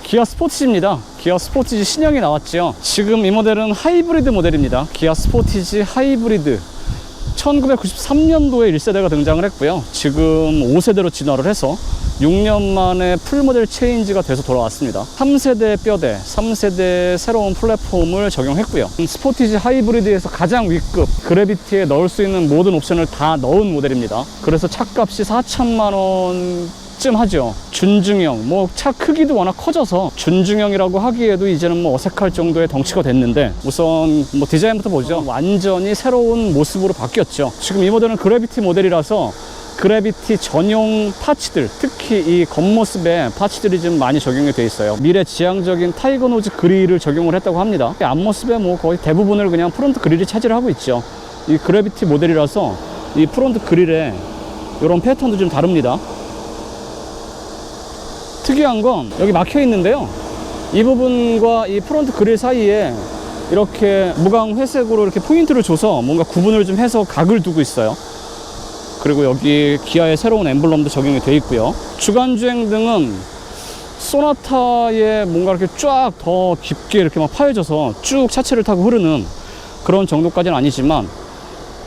기아 스포티지입니다. 기아 스포티지 신형이 나왔죠. 지금 이 모델은 하이브리드 모델입니다. 기아 스포티지 하이브리드. 1993년도에 1세대가 등장을 했고요. 지금 5세대로 진화를 해서 6년 만에 풀모델 체인지가 돼서 돌아왔습니다. 3세대 뼈대, 3세대 새로운 플랫폼을 적용했고요. 스포티지 하이브리드에서 가장 위급, 그래비티에 넣을 수 있는 모든 옵션을 다 넣은 모델입니다. 그래서 차값이 4천만 원 쯤 하죠. 준중형, 뭐 차 크기도 워낙 커져서 준중형이라고 하기에도 이제는 뭐 어색할 정도의 덩치가 됐는데, 우선 뭐 디자인부터 보죠. 완전히 새로운 모습으로 바뀌었죠. 지금 이 모델은 그래비티 모델이라서 그래비티 전용 파츠들, 특히 이 겉모습에 파츠들이 좀 많이 적용이 되어 있어요. 미래지향적인 타이거 노즈 그릴을 적용을 했다고 합니다. 앞모습에 뭐 거의 대부분을 그냥 프론트 그릴이 차지를 하고 있죠. 이 그래비티 모델이라서 이 프론트 그릴에 이런 패턴도 좀 다릅니다. 특이한 건 여기 막혀 있는데요, 이 부분과 이 프론트 그릴 사이에 이렇게 무광 회색으로 이렇게 포인트를 줘서 뭔가 구분을 좀 해서 각을 두고 있어요. 그리고 여기 기아의 새로운 엠블럼도 적용이 되어 있고요. 주간주행 등은 소나타에 뭔가 이렇게 쫙 더 깊게 이렇게 막 파여져서 쭉 차체를 타고 흐르는 그런 정도까지는 아니지만,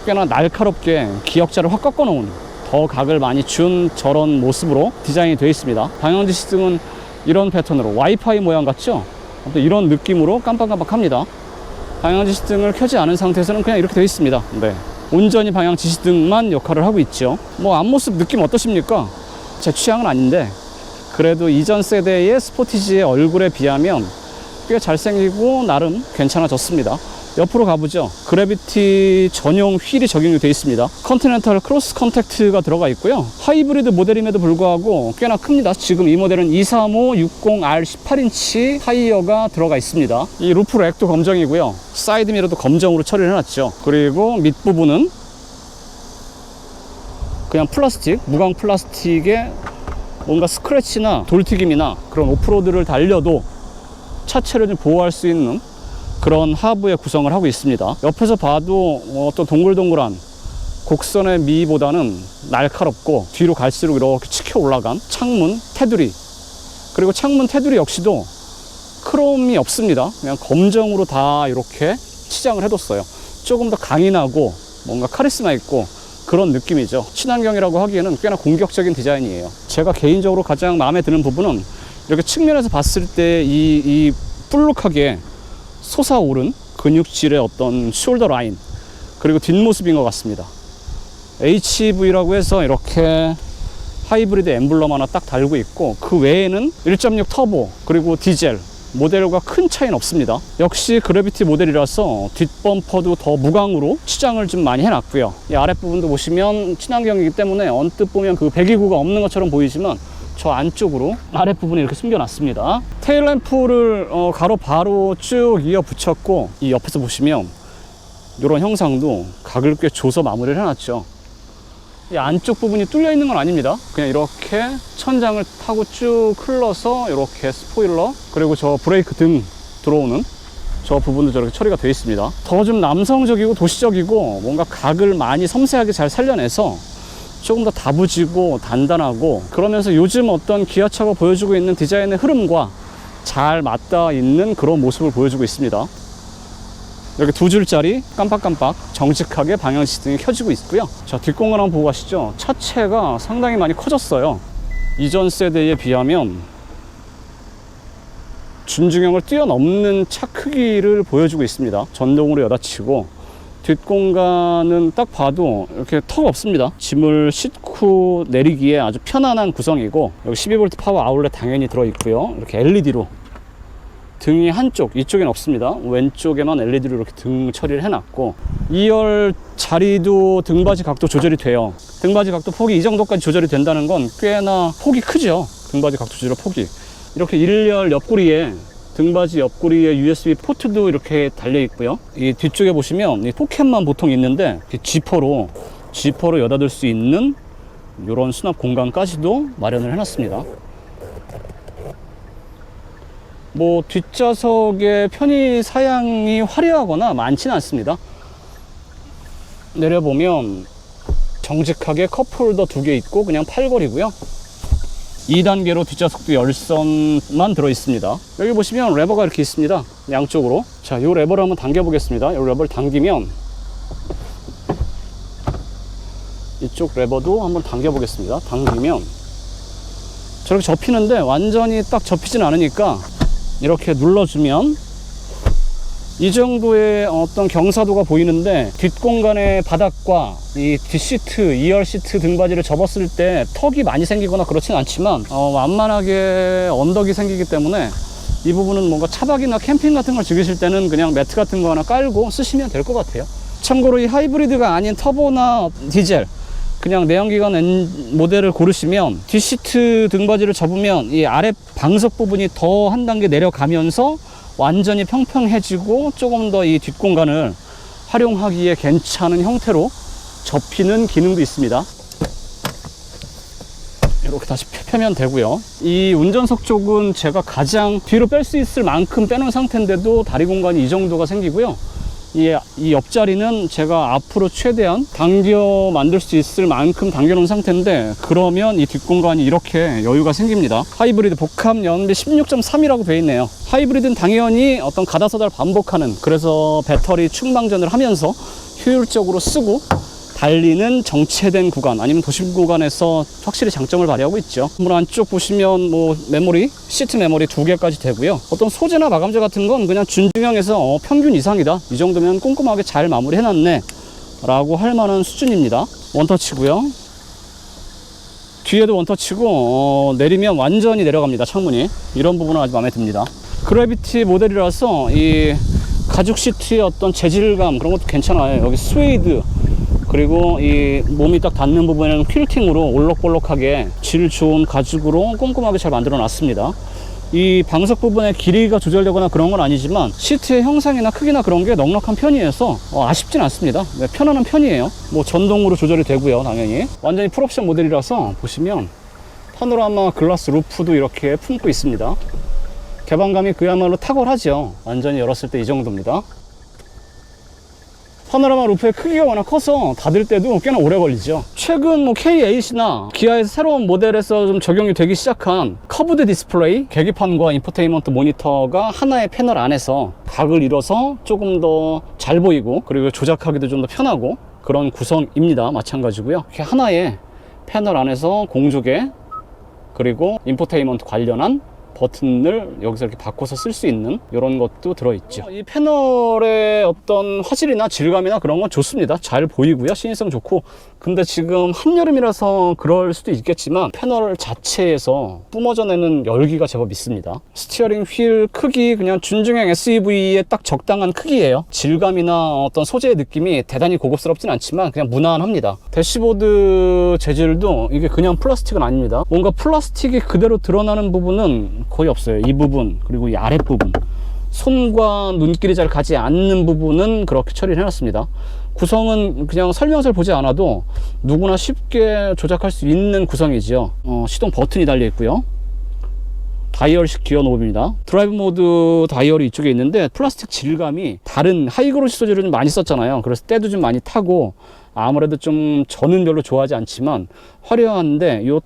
꽤나 날카롭게 기역자를 확 꺾어 놓은, 더 각을 많이 준 저런 모습으로 디자인이 되어 있습니다. 방향지시 등은 이런 패턴으로 와이파이 모양 같죠? 이런 느낌으로 깜빡깜빡합니다. 방향지시 등을 켜지 않은 상태에서는 그냥 이렇게 되어 있습니다. 네. 온전히 방향지시 등만 역할을 하고 있죠. 뭐 앞모습 느낌 어떠십니까? 제 취향은 아닌데 그래도 이전 세대의 스포티지의 얼굴에 비하면 꽤 잘생기고 나름 괜찮아졌습니다. 옆으로 가보죠. 그래비티 전용 휠이 적용이 되어 있습니다. 컨티넨탈 크로스 컨택트가 들어가 있고요. 하이브리드 모델임에도 불구하고 꽤나 큽니다. 지금 이 모델은 235-60R 18인치 타이어가 들어가 있습니다. 이 루프 랙도 검정이고요. 사이드 미러도 검정으로 처리를 해놨죠. 그리고 밑부분은 그냥 플라스틱, 무광 플라스틱에 뭔가 스크래치나 돌튀김이나 그런 오프로드를 달려도 차체를 좀 보호할 수 있는 그런 하부의 구성을 하고 있습니다. 옆에서 봐도 어떤 동글동글한 곡선의 미보다는 날카롭고 뒤로 갈수록 이렇게 치켜 올라간 창문 테두리, 그리고 창문 테두리 역시도 크롬이 없습니다. 그냥 검정으로 다 이렇게 치장을 해뒀어요. 조금 더 강인하고 뭔가 카리스마 있고 그런 느낌이죠. 친환경이라고 하기에는 꽤나 공격적인 디자인이에요. 제가 개인적으로 가장 마음에 드는 부분은 이렇게 측면에서 봤을 때 이 볼록하게 솟아오른 근육질의 어떤 숄더 라인, 그리고 뒷모습인 것 같습니다. HV라고 해서 이렇게 하이브리드 엠블럼 하나 딱 달고 있고, 그 외에는 1.6 터보 그리고 디젤 모델과 큰 차이는 없습니다. 역시 그래비티 모델이라서 뒷범퍼도 더 무광으로 치장을 좀 많이 해놨고요. 이 아랫부분도 보시면 친환경이기 때문에 언뜻 보면 그 배기구가 없는 것처럼 보이지만 저 안쪽으로 아랫부분에 이렇게 숨겨놨습니다. 테일램프를 가로 바로 쭉 이어 붙였고, 이 옆에서 보시면 이런 형상도 각을 꽤 줘서 마무리를 해놨죠. 이 안쪽 부분이 뚫려 있는 건 아닙니다. 그냥 이렇게 천장을 타고 쭉 흘러서 이렇게 스포일러, 그리고 저 브레이크 등 들어오는 저 부분도 저렇게 처리가 되어 있습니다. 더 좀 남성적이고 도시적이고 뭔가 각을 많이 섬세하게 잘 살려내서 조금 더 다부지고 단단하고, 그러면서 요즘 어떤 기아차가 보여주고 있는 디자인의 흐름과 잘 맞닿아 있는 그런 모습을 보여주고 있습니다. 이렇게 두 줄짜리 깜빡깜빡 정직하게 방향시등이 켜지고 있고요. 자, 뒷공간 한번 보고 가시죠. 차체가 상당히 많이 커졌어요. 이전 세대에 비하면 준중형을 뛰어넘는 차 크기를 보여주고 있습니다. 전동으로 여닫히고, 뒷공간은 딱 봐도 이렇게 턱 없습니다. 짐을 싣고 내리기에 아주 편안한 구성이고, 여기 12V 파워 아울렛 당연히 들어있고요. 이렇게 LED로 등이 한쪽, 이쪽엔 없습니다. 왼쪽에만 LED로 이렇게 등 처리를 해놨고, 2열 자리도 등받이 각도 조절이 돼요. 등받이 각도 폭이 이 정도까지 조절이 된다는 건 꽤나 폭이 크죠. 등받이 각도 조절 폭이. 이렇게 1열 옆구리에, 등받이 옆구리에 USB 포트도 이렇게 달려 있고요. 이 뒤쪽에 보시면 이 포켓만 보통 있는데 지퍼로 여닫을 수 있는 이런 수납 공간까지도 마련을 해놨습니다. 뭐 뒷좌석의 편의 사양이 화려하거나 많지는 않습니다. 내려보면 정직하게 컵홀더 2개 있고 그냥 팔걸이고요. 2단계로 뒷좌석도 열선만 들어있습니다. 여기 보시면 레버가 이렇게 있습니다. 양쪽으로. 자, 이 레버를 한번 당겨 보겠습니다. 이 레버를 당기면 이쪽 레버도 한번 당겨 보겠습니다. 당기면 저렇게 접히는데 완전히 딱 접히진 않으니까 이렇게 눌러주면 이 정도의 어떤 경사도가 보이는데 뒷공간의 바닥과 이 뒷시트, 2열 시트 등받이를 접었을 때 턱이 많이 생기거나 그렇진 않지만 완만하게 언덕이 생기기 때문에 이 부분은 뭔가 차박이나 캠핑 같은 걸 즐기실 때는 그냥 매트 같은 거 하나 깔고 쓰시면 될 것 같아요. 참고로 이 하이브리드가 아닌 터보나 디젤 그냥 내연기관 모델을 고르시면 뒷시트 등받이를 접으면 이 아래 방석 부분이 더 한 단계 내려가면서 완전히 평평해지고 조금 더 이 뒷공간을 활용하기에 괜찮은 형태로 접히는 기능도 있습니다. 이렇게 다시 펴면 되고요. 이 운전석 쪽은 제가 가장 뒤로 뺄 수 있을 만큼 빼놓은 상태인데도 다리 공간이 이 정도가 생기고요. 이 옆자리는 제가 앞으로 최대한 당겨 만들 수 있을 만큼 당겨 놓은 상태인데 그러면 이 뒷공간이 이렇게 여유가 생깁니다. 하이브리드 복합 연비 16.3이라고 되어 있네요. 하이브리드는 당연히 어떤 가다서다를 반복하는, 그래서 배터리 충방전을 하면서 효율적으로 쓰고 달리는 정체된 구간 아니면 도심 구간에서 확실히 장점을 발휘하고 있죠. 물 안쪽 보시면 뭐 메모리, 시트 메모리 2개까지 되고요. 어떤 소재나 마감재 같은 건 그냥 준중형에서 평균 이상이다, 이 정도면 꼼꼼하게 잘 마무리 해놨네 라고 할 만한 수준입니다. 원터치고요. 뒤에도 원터치고 내리면 완전히 내려갑니다. 창문이. 이런 부분은 아주 마음에 듭니다. 그래비티 모델이라서 이 가죽 시트의 어떤 재질감 그런 것도 괜찮아요. 여기 스웨이드, 그리고 이 몸이 딱 닿는 부분에는 퀼팅으로 올록볼록하게 질 좋은 가죽으로 꼼꼼하게 잘 만들어 놨습니다. 이 방석 부분의 길이가 조절되거나 그런 건 아니지만 시트의 형상이나 크기나 그런 게 넉넉한 편이어서 아쉽진 않습니다. 네, 편안한 편이에요. 뭐 전동으로 조절이 되고요. 당연히 완전히 풀옵션 모델이라서 보시면 파노라마 글라스 루프도 이렇게 품고 있습니다. 개방감이 그야말로 탁월하죠. 완전히 열었을 때 이 정도입니다. 파노라마 루프의 크기가 워낙 커서 닫을 때도 꽤나 오래 걸리죠. 최근 뭐 K8이나 기아에서 새로운 모델에서 좀 적용이 되기 시작한 커브드 디스플레이, 계기판과 인포테인먼트 모니터가 하나의 패널 안에서 각을 이뤄서 조금 더 잘 보이고 그리고 조작하기도 좀 더 편하고 그런 구성입니다. 마찬가지고요. 이렇게 하나의 패널 안에서 공조개 그리고 인포테인먼트 관련한 버튼을 여기서 이렇게 바꿔서 쓸 수 있는 이런 것도 들어있죠. 이 패널의 어떤 화질이나 질감이나 그런 건 좋습니다. 잘 보이고요. 시인성 좋고. 근데 지금 한여름이라서 그럴 수도 있겠지만 패널 자체에서 뿜어져내는 열기가 제법 있습니다. 스티어링 휠 크기 그냥 준중형 SUV에 딱 적당한 크기예요. 질감이나 어떤 소재의 느낌이 대단히 고급스럽진 않지만 그냥 무난합니다. 대시보드 재질도 이게 그냥 플라스틱은 아닙니다. 뭔가 플라스틱이 그대로 드러나는 부분은 거의 없어요. 이 부분 그리고 이 아랫부분, 손과 눈길이 잘 가지 않는 부분은 그렇게 처리를 해놨습니다. 구성은 그냥 설명서를 보지 않아도 누구나 쉽게 조작할 수 있는 구성이지요. 시동 버튼이 달려 있고요. 다이얼식 기어 노브입니다. 드라이브 모드 다이얼이 이쪽에 있는데 플라스틱 질감이 다른 하이그로시 소재를 좀 많이 썼잖아요. 그래서 때도 좀 많이 타고 아무래도 좀 저는 별로 좋아하지 않지만 화려한데 요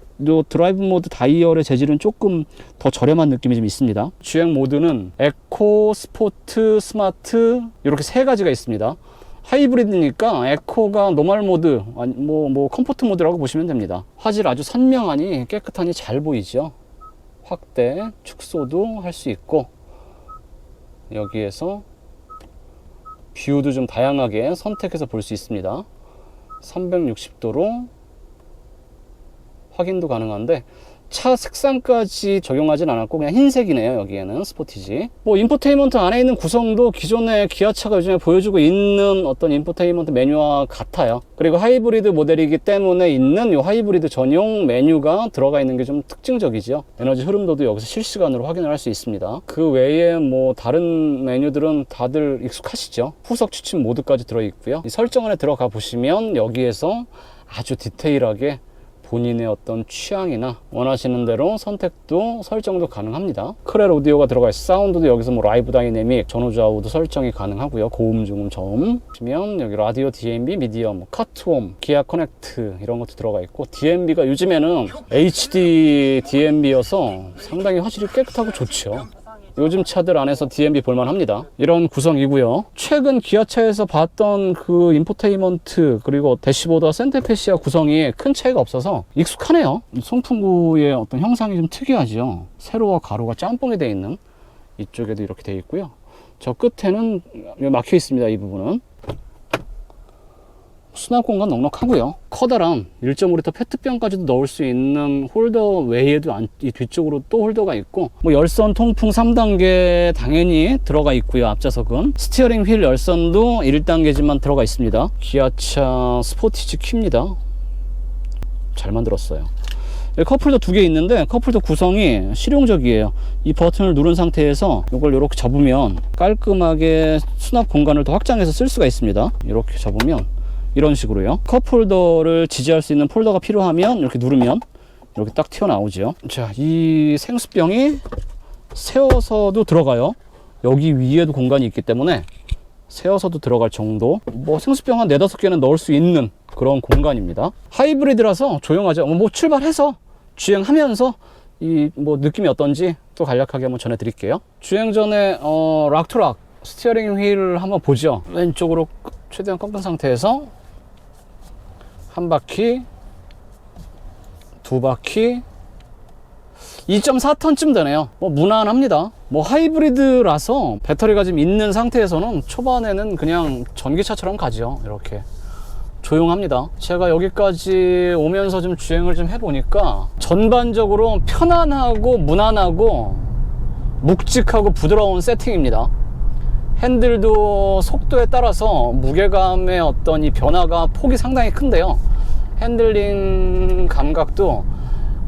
드라이브 모드 다이얼의 재질은 조금 더 저렴한 느낌이 좀 있습니다. 주행 모드는 에코, 스포트, 스마트 이렇게 세 가지가 있습니다. 하이브리드니까 에코가 노멀 모드, 뭐 컴포트 모드라고 보시면 됩니다. 화질 아주 선명하니 깨끗하니 잘 보이죠. 확대, 축소도 할 수 있고 여기에서 뷰도 좀 다양하게 선택해서 볼 수 있습니다. 360도로 확인도 가능한데 차 색상까지 적용하진 않았고 그냥 흰색이네요. 여기에는 스포티지. 뭐 인포테인먼트 안에 있는 구성도 기존의 기아차가 요즘에 보여주고 있는 어떤 인포테인먼트 메뉴와 같아요. 그리고 하이브리드 모델이기 때문에 있는 이 하이브리드 전용 메뉴가 들어가 있는 게 좀 특징적이죠. 에너지 흐름도도 여기서 실시간으로 확인을 할 수 있습니다. 그 외에 뭐 다른 메뉴들은 다들 익숙하시죠. 후석 추침 모드까지 들어있고요. 이 설정 안에 들어가 보시면 여기에서 아주 디테일하게 본인의 어떤 취향이나 원하시는 대로 선택도 설정도 가능합니다. 크렐 오디오가 들어가 있어 사운드도 여기서 뭐 라이브 다이내믹, 전후 좌우도 설정이 가능하고요. 고음, 중음, 저음. 보시면 여기 라디오, DMB, 미디어, 뭐 카트홈, 기아 커넥트 이런 것도 들어가 있고, DMB가 요즘에는 HD DMB여서 상당히 화질이 깨끗하고 좋죠. 요즘 차들 안에서 DMB 볼만 합니다. 이런 구성이고요. 최근 기아차에서 봤던 그 인포테인먼트 그리고 대시보드와 센터페시아 구성이 큰 차이가 없어서 익숙하네요. 송풍구의 어떤 형상이 좀 특이하죠. 세로와 가로가 짬뽕이 되어 있는, 이쪽에도 이렇게 되어 있고요. 저 끝에는 막혀 있습니다. 이 부분은 수납 공간 넉넉하고요. 커다란 1.5L 페트병까지도 넣을 수 있는 홀더 외에도 이 뒤쪽으로 또 홀더가 있고, 뭐 열선 통풍 3단계 당연히 들어가 있고요. 앞좌석은 스티어링 휠 열선도 1단계지만 들어가 있습니다. 기아차 스포티지 키입니다. 잘 만들었어요. 컵홀더 2개 있는데 컵홀더 구성이 실용적이에요. 이 버튼을 누른 상태에서 이걸 이렇게 접으면 깔끔하게 수납 공간을 더 확장해서 쓸 수가 있습니다. 이렇게 접으면 이런 식으로요. 컵홀더를 지지할 수 있는 폴더가 필요하면 이렇게 누르면 이렇게 딱 튀어나오죠. 자, 이 생수병이 세워서도 들어가요. 여기 위에도 공간이 있기 때문에 세워서도 들어갈 정도, 뭐 생수병 한 4-5개는 넣을 수 있는 그런 공간입니다. 하이브리드라서 조용하죠. 뭐 출발해서 주행하면서 이 뭐 느낌이 어떤지 또 간략하게 한번 전해드릴게요. 주행 전에 락투락 스티어링 휠을 한번 보죠. 왼쪽으로 최대한 꺾은 상태에서 한 바퀴, 두 바퀴, 2.4톤쯤 되네요. 뭐 무난합니다. 뭐 하이브리드라서 배터리가 지금 있는 상태에서는 초반에는 그냥 전기차처럼 가죠. 이렇게 조용합니다. 제가 여기까지 오면서 좀 주행을 좀 해보니까 전반적으로 편안하고 무난하고 묵직하고 부드러운 세팅입니다. 핸들도 속도에 따라서 무게감의 어떤 이 변화가 폭이 상당히 큰데요. 핸들링 감각도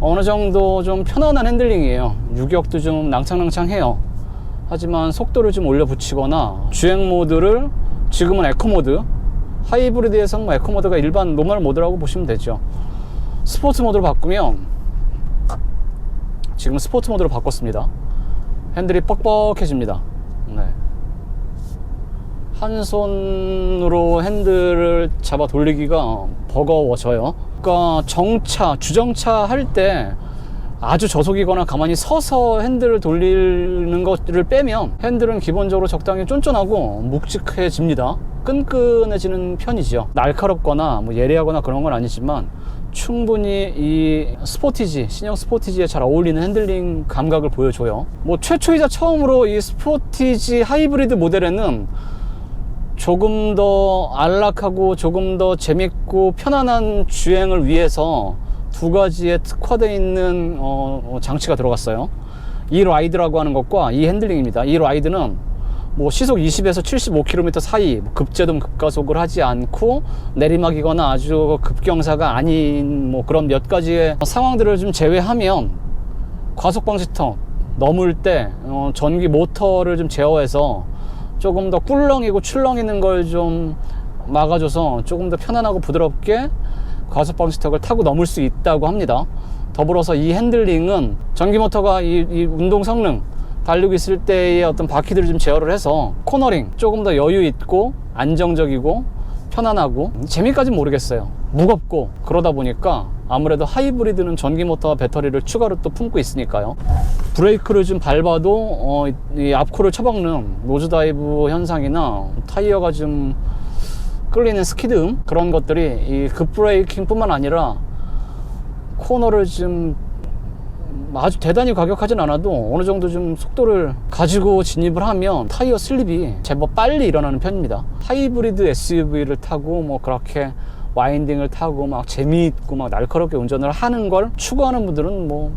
어느 정도 좀 편안한 핸들링이에요. 유격도 좀 낭창낭창해요. 하지만 속도를 좀 올려 붙이거나 주행 모드를 지금은 에코 모드, 하이브리드에서는 뭐 에코 모드가 일반 노멀 모드라고 보시면 되죠. 스포츠 모드로 바꾸면, 지금 스포츠 모드로 바꿨습니다. 핸들이 뻑뻑해집니다. 네. 한 손으로 핸들을 잡아 돌리기가 버거워져요. 그러니까 정차, 주정차 할 때 아주 저속이거나 가만히 서서 핸들을 돌리는 것을 빼면 핸들은 기본적으로 적당히 쫀쫀하고 묵직해집니다. 끈끈해지는 편이죠. 날카롭거나 뭐 예리하거나 그런 건 아니지만 충분히 이 스포티지, 신형 스포티지에 잘 어울리는 핸들링 감각을 보여줘요. 뭐 최초이자 처음으로 이 스포티지 하이브리드 모델에는 조금 더 안락하고 조금 더 재밌고 편안한 주행을 위해서 두 가지에 특화되어 있는 장치가 들어갔어요. 이 라이드라고 하는 것과 이 핸들링입니다. 이 라이드는 뭐 시속 20에서 75km 사이 급제동 급가속을 하지 않고 내리막이거나 아주 급경사가 아닌 뭐 그런 몇 가지의 상황들을 좀 제외하면 과속 방지턱 넘을 때 전기 모터를 좀 제어해서 조금 더 꿀렁이고 출렁이는 걸 좀 막아줘서 조금 더 편안하고 부드럽게 과속 방지턱을 타고 넘을 수 있다고 합니다. 더불어서 이 핸들링은 전기 모터가 이 운동 성능 달리고 있을 때의 어떤 바퀴들을 좀 제어를 해서 코너링 조금 더 여유 있고 안정적이고 편안하고, 재미까지는 모르겠어요. 무겁고 그러다 보니까 아무래도 하이브리드는 전기 모터와 배터리를 추가로 또 품고 있으니까요. 브레이크를 좀 밟아도 이 앞코를 쳐박는 노즈 다이브 현상이나 타이어가 좀 끌리는 스키드음, 그런 것들이 이 급브레이킹 뿐만 아니라 코너를 좀 아주 대단히 과격하진 않아도 어느 정도 좀 속도를 가지고 진입을 하면 타이어 슬립이 제법 빨리 일어나는 편입니다. 하이브리드 SUV를 타고 뭐 그렇게 와인딩을 타고 막 재미있고 막 날카롭게 운전을 하는 걸 추구하는 분들은 뭐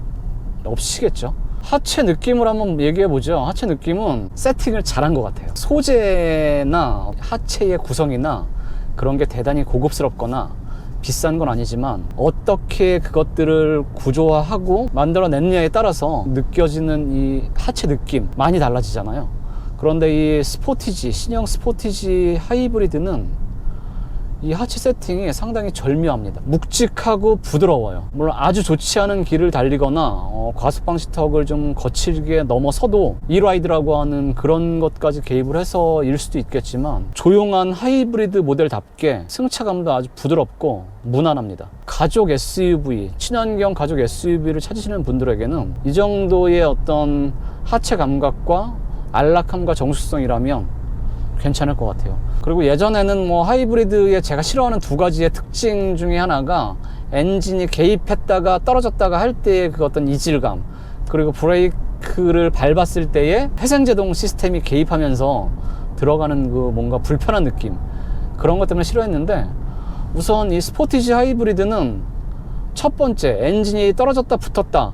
없으시겠죠. 하체 느낌을 한번 얘기해 보죠. 하체 느낌은 세팅을 잘한 것 같아요. 소재나 하체의 구성이나 그런 게 대단히 고급스럽거나 비싼 건 아니지만 어떻게 그것들을 구조화하고 만들어냈냐에 따라서 느껴지는 이 하체 느낌 많이 달라지잖아요. 그런데 이 스포티지, 신형 스포티지 하이브리드는 이 하체 세팅이 상당히 절묘합니다. 묵직하고 부드러워요. 물론 아주 좋지 않은 길을 달리거나 과속 방지턱을 좀 거칠게 넘어서도 이라이드라고 하는 그런 것까지 개입을 해서일 수도 있겠지만, 조용한 하이브리드 모델답게 승차감도 아주 부드럽고 무난합니다. 가족 SUV, 친환경 가족 SUV를 찾으시는 분들에게는 이 정도의 어떤 하체 감각과 안락함과 정숙성이라면 괜찮을 것 같아요. 그리고 예전에는 뭐 하이브리드에 제가 싫어하는 두 가지의 특징 중에 하나가 엔진이 개입했다가 떨어졌다가 할 때의 그 어떤 이질감, 그리고 브레이크를 밟았을 때의 회생제동 시스템이 개입하면서 들어가는 그 뭔가 불편한 느낌, 그런 것 때문에 싫어했는데, 우선 이 스포티지 하이브리드는 첫 번째 엔진이 떨어졌다 붙었다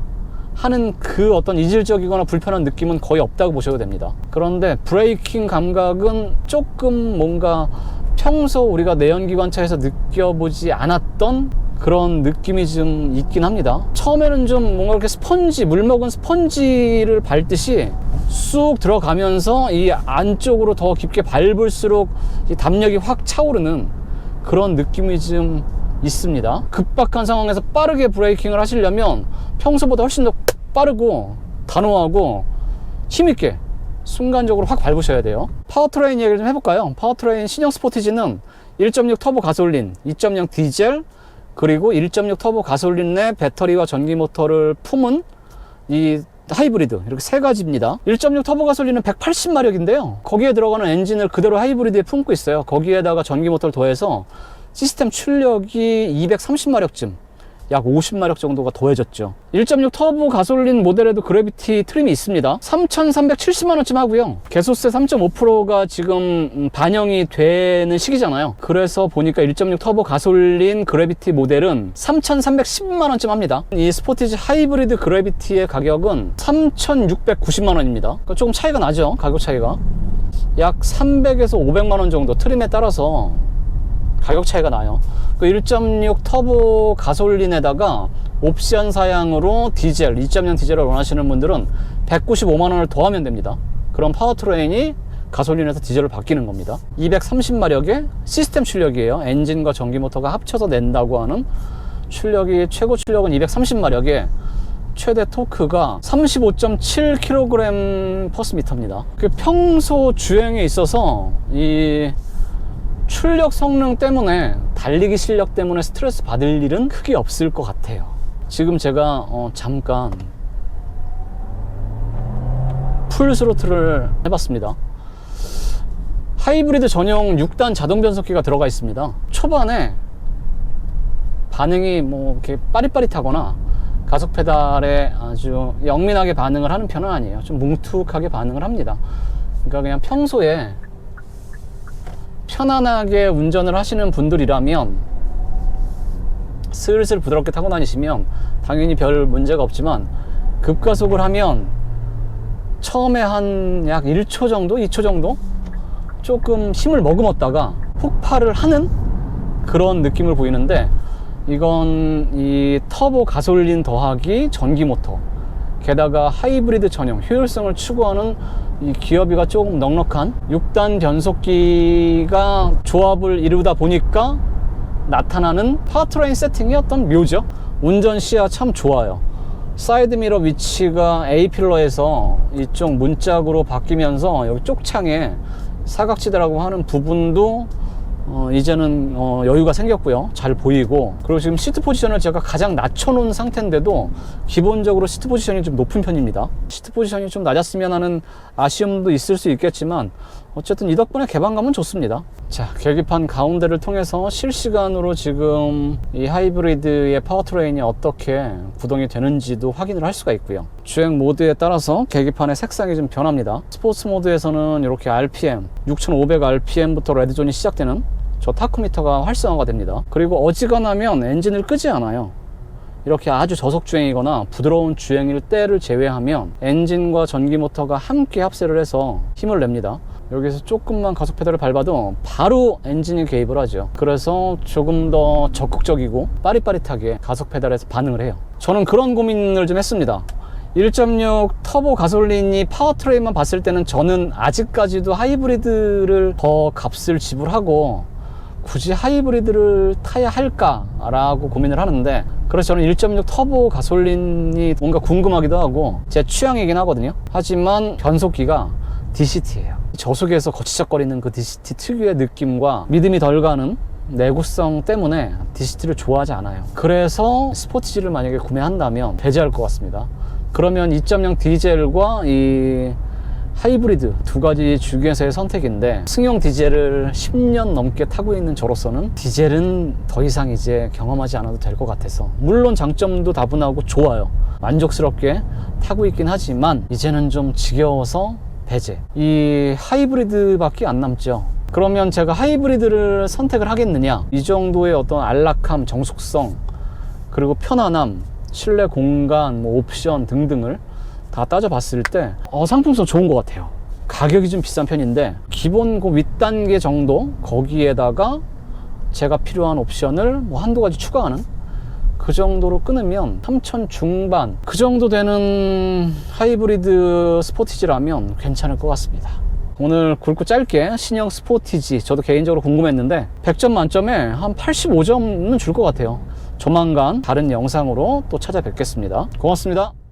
하는 그 어떤 이질적이거나 불편한 느낌은 거의 없다고 보셔도 됩니다. 그런데 브레이킹 감각은 조금 뭔가 평소 우리가 내연기관차에서 느껴보지 않았던 그런 느낌이 좀 있긴 합니다. 처음에는 좀 뭔가 이렇게 스펀지, 물 먹은 스펀지를 밟듯이 쑥 들어가면서 이 안쪽으로 더 깊게 밟을수록 이 담력이 확 차오르는 그런 느낌이 좀 있습니다. 급박한 상황에서 빠르게 브레이킹을 하시려면 평소보다 훨씬 더 빠르고 단호하고 힘있게 순간적으로 확 밟으셔야 돼요. 파워트레인 얘기를 좀 해볼까요? 파워트레인 신형 스포티지는 1.6 터보 가솔린, 2.0 디젤, 그리고 1.6 터보 가솔린의 배터리와 전기 모터를 품은 이 하이브리드, 이렇게 세 가지입니다. 1.6 터보 가솔린은 180마력인데요 거기에 들어가는 엔진을 그대로 하이브리드에 품고 있어요. 거기에다가 전기 모터를 더해서 시스템 출력이 230마력쯤, 약 50마력 정도가 더해졌죠. 1.6 터보 가솔린 모델에도 그래비티 트림이 있습니다. 3,370만원쯤 하고요. 개소세 3.5%가 지금 반영이 되는 시기잖아요. 그래서 보니까 1.6 터보 가솔린 그래비티 모델은 3,310만원쯤 합니다. 이 스포티지 하이브리드 그래비티의 가격은 3,690만원입니다. 그러니까 조금 차이가 나죠. 가격 차이가 약 300에서 500만원 정도, 트림에 따라서 가격 차이가 나요. 그 1.6 터보 가솔린에다가 옵션 사양으로 디젤, 2.0 디젤을 원하시는 분들은 195만원을 더하면 됩니다. 그럼 파워트레인이 가솔린에서 디젤로 바뀌는 겁니다. 230마력의 시스템 출력이에요. 엔진과 전기 모터가 합쳐서 낸다고 하는 출력이, 최고 출력은 230마력에 최대 토크가 35.7kg/m입니다. 그 평소 주행에 있어서 이 출력 성능 때문에, 달리기 실력 때문에 스트레스 받을 일은 크게 없을 것 같아요. 지금 제가 잠깐 풀 스로틀을 해봤습니다. 하이브리드 전용 6단 자동 변속기가 들어가 있습니다. 초반에 반응이 뭐 이렇게 빠릿빠릿하거나 가속 페달에 아주 영민하게 반응을 하는 편은 아니에요. 좀 뭉툭하게 반응을 합니다. 그러니까 그냥 평소에 편안하게 운전을 하시는 분들이라면, 슬슬 부드럽게 타고 다니시면 당연히 별 문제가 없지만, 급가속을 하면 처음에 한 약 1초 정도, 2초 정도 조금 힘을 머금었다가 폭발을 하는 그런 느낌을 보이는데, 이건 이 터보 가솔린 더하기 전기 모터, 게다가 하이브리드 전용, 효율성을 추구하는 이 기어비가 조금 넉넉한 6단 변속기가 조합을 이루다 보니까 나타나는 파워트레인 세팅의 어떤 묘죠. 운전 시야 참 좋아요. 사이드미러 위치가 A필러에서 이쪽 문짝으로 바뀌면서 여기 쪽창에 사각지대라고 하는 부분도 이제는 여유가 생겼고요. 잘 보이고, 그리고 지금 시트 포지션을 제가 가장 낮춰놓은 상태인데도 기본적으로 시트 포지션이 좀 높은 편입니다. 시트 포지션이 좀 낮았으면 하는 아쉬움도 있을 수 있겠지만, 어쨌든 이 덕분에 개방감은 좋습니다. 자, 계기판 가운데를 통해서 실시간으로 지금 이 하이브리드의 파워트레인이 어떻게 구동이 되는지도 확인을 할 수가 있고요. 주행 모드에 따라서 계기판의 색상이 좀 변합니다. 스포츠 모드에서는 이렇게 RPM 6500rpm부터 레드존이 시작되는 저 타코미터가 활성화가 됩니다. 그리고 어지간하면 엔진을 끄지 않아요. 이렇게 아주 저속 주행이거나 부드러운 주행일 때를 제외하면 엔진과 전기 모터가 함께 합세를 해서 힘을 냅니다. 여기서 조금만 가속 페달을 밟아도 바로 엔진이 개입을 하죠. 그래서 조금 더 적극적이고 빠릿빠릿하게 가속 페달에서 반응을 해요. 저는 그런 고민을 좀 했습니다. 1.6 터보 가솔린이 파워트레인만 봤을 때는 저는 아직까지도 하이브리드를 더 값을 지불하고 굳이 하이브리드를 타야 할까라고 고민을 하는데, 그래서 저는 1.6 터보 가솔린이 뭔가 궁금하기도 하고 제 취향이긴 하거든요. 하지만 변속기가 DCT예요. 저속에서 거치적거리는 그 DCT 특유의 느낌과 믿음이 덜 가는 내구성 때문에 DCT를 좋아하지 않아요. 그래서 스포티지를 만약에 구매한다면 배제할 것 같습니다. 그러면 2.0 디젤과 이 하이브리드 두 가지 중에서의 선택인데, 승용 디젤을 10년 넘게 타고 있는 저로서는 디젤은 더 이상 이제 경험하지 않아도 될 것 같아서, 물론 장점도 다분하고 좋아요. 만족스럽게 타고 있긴 하지만 이제는 좀 지겨워서 배제. 이 하이브리드밖에 안 남죠. 그러면 제가 하이브리드를 선택을 하겠느냐? 이 정도의 어떤 안락함, 정숙성, 그리고 편안함, 실내 공간, 뭐 옵션 등등을 다 따져봤을 때 상품성 좋은 것 같아요. 가격이 좀 비싼 편인데 기본 그 윗단계 정도, 거기에다가 제가 필요한 옵션을 뭐 한두 가지 추가하는 그 정도로 끊으면 3,000 중반 그 정도 되는 하이브리드 스포티지라면 괜찮을 것 같습니다. 오늘 굵고 짧게 신형 스포티지, 저도 개인적으로 궁금했는데 100점 만점에 한 85점은 줄 것 같아요. 조만간 다른 영상으로 또 찾아뵙겠습니다. 고맙습니다.